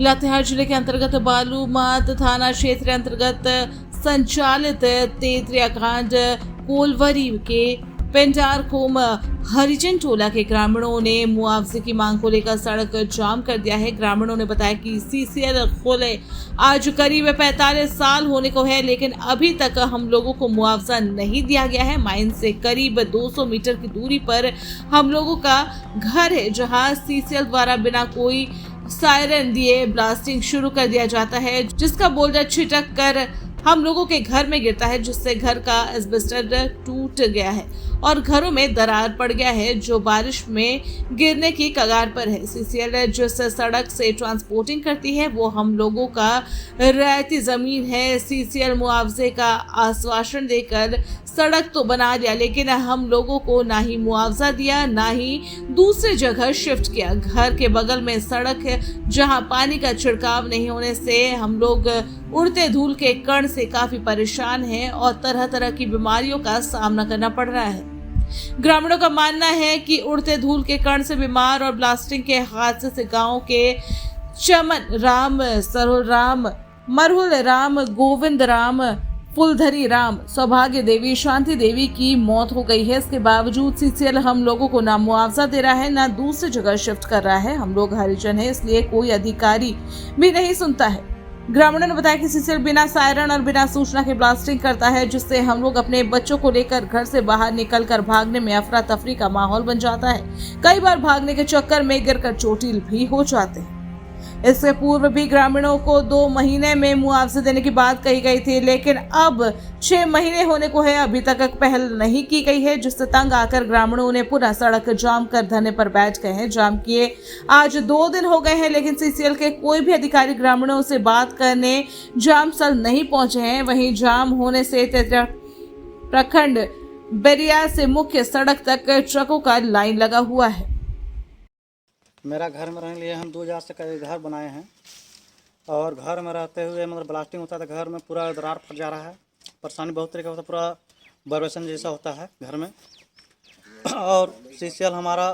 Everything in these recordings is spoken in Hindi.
लातेहार जिले के अंतर्गत बालूमाथ थाना क्षेत्र अंतर्गत संचालित तेतरिया कांड कोलवरी के पेंडारकोम हरिजन टोला के ग्रामीणों ने मुआवजे की मांग को लेकर सड़क जाम कर दिया है। ग्रामीणों ने बताया कि सीसीएल खोले आज करीब 45 साल होने को है, लेकिन अभी तक हम लोगों को मुआवजा नहीं दिया गया है। माइन से करीब 200 मीटर की दूरी पर हम लोगों का घर है, जहां सीसीएल द्वारा बिना कोई सायरन दिए ब्लास्टिंग शुरू कर दिया जाता है, जिसका बोल्डर छिटक कर हम लोगों के घर में गिरता है, जिससे घर का एस्बेस्टर टूट गया है और घरों में दरार पड़ गया है, जो बारिश में गिरने की कगार पर है। सीसीएल जिस सड़क से ट्रांसपोर्टिंग करती है वो हम लोगों का रियायती जमीन है। सीसीएल मुआवजे का आश्वासन देकर सड़क तो बना दिया, लेकिन हम लोगों को ना ही मुआवजा दिया, ना ही दूसरी जगह शिफ्ट किया। घर के बगल में सड़क है, जहां पानी का छिड़काव नहीं होने से हम लोग उड़ते धूल के कण से काफी परेशान हैं और तरह तरह की बीमारियों का सामना करना पड़ रहा है। ग्रामीणों का मानना है कि उड़ते धूल के कण से बीमार और ब्लास्टिंग के हादसे से गांव के चमन राम, सरोल राम, मरहुल राम, गोविंद राम, फुलधरी राम, सौभाग्य देवी, शांति देवी की मौत हो गई है। इसके बावजूद सीसीएल हम लोगों को ना मुआवजा दे रहा है, ना दूसरी जगह शिफ्ट कर रहा है। हम लोग हरिजन है, इसलिए कोई अधिकारी भी नहीं सुनता है। ग्रामीणों ने बताया कि सीसीएल बिना सायरन और बिना सूचना के ब्लास्टिंग करता है, जिससे हम लोग अपने बच्चों को लेकर घर से बाहर निकलकर भागने में अफरा तफरी का माहौल बन जाता है। कई बार भागने के चक्कर में गिरकर चोटिल भी हो जाते हैं। इससे पूर्व भी ग्रामीणों को 2 महीने में मुआवजे देने की बात कही गई थी, लेकिन अब 6 महीने होने को है, अभी तक पहल नहीं की गई है, जिससे तंग आकर ग्रामीणों ने पुनः सड़क जाम कर धरने पर बैठ गए हैं। जाम किए आज 2 दिन हो गए हैं, लेकिन सीसीएल के कोई भी अधिकारी ग्रामीणों से बात करने जाम स्थल नहीं पहुंचे हैं। वहीं जाम होने से तेतरिया प्रखंड बेरिया से मुख्य सड़क तक ट्रकों का लाइन लगा हुआ है। मेरा घर में रहने लिए हम 2000 से करीब घर बनाए हैं और घर में रहते हुए मतलब ब्लास्टिंग होता था, घर में पूरा दरार फट जा रहा है, परेशानी बहुत तरीके का होता है, पूरा वाइब्रेशन जैसा होता है घर में। और सीसीएल हमारा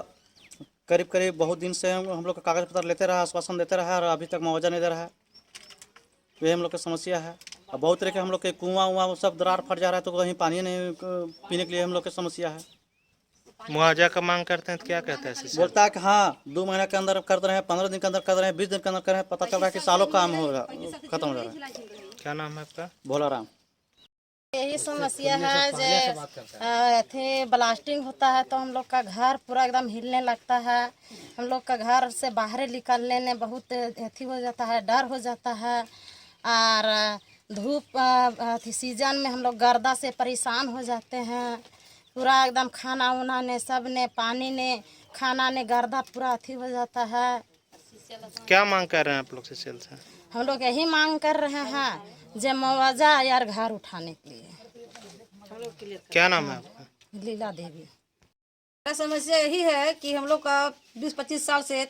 करीब करीब बहुत दिन से हम लोग का कागज़ पत्र लेते रहा, आश्वासन देते रहा और अभी तक मुआवजा नहीं दे रहा है। यही हम लोग की समस्या है। और बहुत तरह के हम लोग के कुआँ वहाँ सब दरार फट जा रहा है, तो कहीं पानी नहीं पीने के लिए हम लोग की समस्या है। मुआवजा का मांग करते हैं तो क्या कहते हैं? बोलता है कि हाँ 2 महीने के अंदर कर रहे हैं, 15 दिन के अंदर कर रहे हैं, 20 दिन के अंदर कर रहे हैं, पता चल रहा है कि सालों काम होगा, खत्म हो जा रहा है। क्या नाम है आपका? भोला राम। यही समस्या है जो थे ब्लास्टिंग होता है तो हम लोग का घर पूरा एकदम हिलने लगता है। हम लोग का घर से बाहर निकलने में बहुत अथी हो जाता है, डर हो जाता है। और धूप सीजन में हम लोग गर्दा से परेशान हो जाते हैं। पूरा एकदम खाना उना ने सब ने पानी ने खाना ने गर्दा पूरा अथी हो जाता है। क्या मांग कर रहे हैं आप लोग सीसीएल से? हम लोग यही मांग कर रहे हैं जो मुआवजा यार घर उठाने के लिए। क्या नाम है आपका? लीला देवी। समस्या यही है कि हम लोग का 20-25 साल से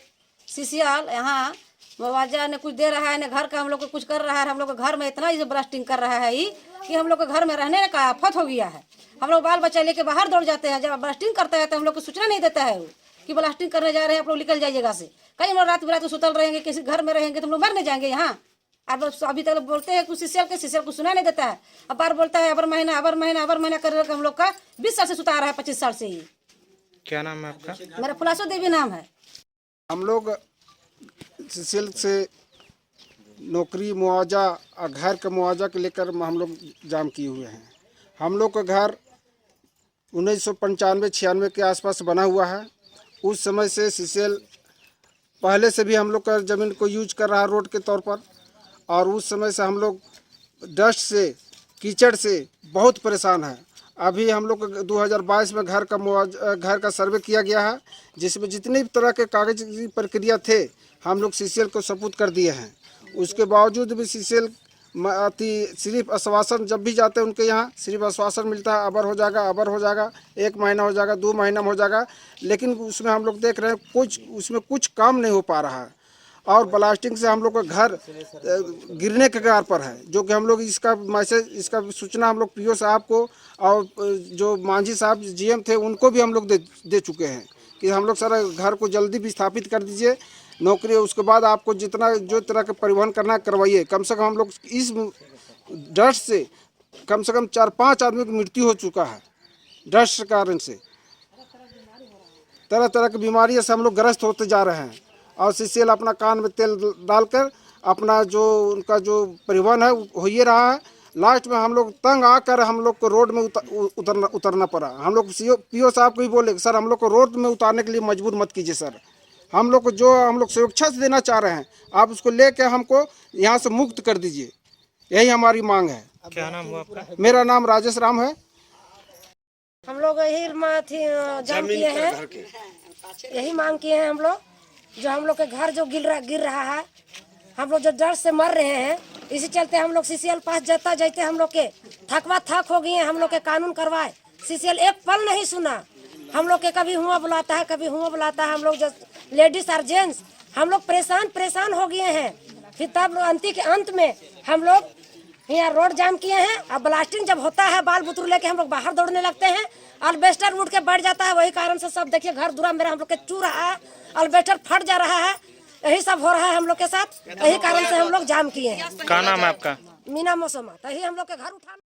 सीसीएल यहाँ मुआवजा ने कुछ दे रहा है, न घर का हम लोग को कुछ कर रहा है। हम लोग के घर में इतना ही ब्लास्टिंग कर रहा है कि हम लोग के घर में रहने का आफत हो गया है। हम लोग बाल बच्चा लेके बाहर दौड़ जाते हैं, जब ब्लास्टिंग करता है तो हम लोग को सूचना नहीं देता है कि ब्लास्टिंग करने जा रहे हैं, आप लोग निकल जाइएगा से। कई हम लोग रात बिरात सुतल रहेंगे, किसी घर में रहेंगे तो हम लोग मर नहीं जाएंगे यहाँ। अब अभी तक बोलते हैं कुछ सीसीएल को सुना नहीं देता है। अब बार बोलता है अबर महीना कर हम लोग का 20 साल से सुता रहा है, 25 साल से ही। क्या नाम है आपका? मेरा फुलासो देवी नाम है। हम लोग सीसीएल से नौकरी मुआवजा और घर का मुआवजा के लेकर हम लोग जाम किए हुए हैं। हम लोग का घर 1995-96 के आसपास बना हुआ है। उस समय से सीसीएल पहले से भी हम लोग का ज़मीन को यूज कर रहा है रोड के तौर पर, और उस समय से हम लोग डस्ट से कीचड़ से बहुत परेशान हैं। अभी हम लोग 2022 में घर का सर्वे किया गया है, जिसमें जितनी भी तरह के कागज की प्रक्रिया थे हम लोग सीसीएल को सपुर्द कर दिए हैं। उसके बावजूद भी सीसीएल सिर्फ आश्वासन, जब भी जाते हैं उनके यहाँ सिर्फ आश्वासन मिलता है, अबर हो जाएगा, 1 महीना हो जाएगा, 2 महीना में हो जाएगा, लेकिन उसमें हम लोग देख रहे हैं उसमें कुछ काम नहीं हो पा रहा है। और ब्लास्टिंग से हम लोग का घर गिरने के कगार पर है, जो कि हम लोग इसका सूचना हम लोग पीओ साहब को और जो मांझी साहब जीएम थे उनको भी हम लोग दे चुके हैं कि हम लोग सारा घर को जल्दी विस्थापित कर दीजिए, नौकरी, उसके बाद आपको जितना जो तरह के परिवहन करना है करवाइए। कम से कम हम लोग इस डस्ट से कम 4-5 आदमी की मृत्यु हो चुका है डस्ट के कारण से। तरह तरह की बीमारियों से हम लोग ग्रस्त होते जा रहे हैं। और सीसीएल अपना कान में तेल डालकर अपना जो उनका जो परिवहन है हो ही रहा है। लास्ट में हम लोग तंग आकर हम लोग को रोड में उतरना पड़ा। हम लोग पीओ साहब को ही बोले सर हम लोग को रोड में उतारने के लिए मजबूर मत कीजिए सर, हम लोग को जो हम लोग सुरक्षा से देना चाह रहे हैं आप उसको लेकर हमको यहाँ से मुक्त कर दीजिए, यही हमारी मांग है। क्या नाम हुआ आपका? मेरा नाम राजेश राम है। हम लोग यही जाम किए हैं, यही मांग किए हैं हम लोग, जो हम लोग के घर जो गिर रहा है, हम लोग जो डर से मर रहे हैं, इसी चलते हम लोग सीसीएल पास जाते हम लोग के थक हो गए हैं। हम लोग के कानून करवाए, सीसीएल एक पल नहीं सुना। हम लोग के कभी हुआ बुलाता है, कभी हुआ बुलाता है। हम लोग जो लेडीज और जेंट्स हम लोग परेशान हो गए हैं। फिर तब अंत में हम लोग यहाँ रोड जाम किए हैं। अब ब्लास्टिंग जब होता है बाल बुतरू लेके हम लोग बाहर दौड़ने लगते हैं, अल्बेस्टर उठ के बैठ जाता है। वही कारण से सब देखिए घर दूरा मेरा हम लोग के चू रहा है, अल्बेस्टर फट जा रहा है, यही सब हो रहा है हम लोग के साथ। यही कारण से हम लोग जाम किए हैं। क्या नाम है आपका? मीना मौसम, यही हम लोग के घर उठा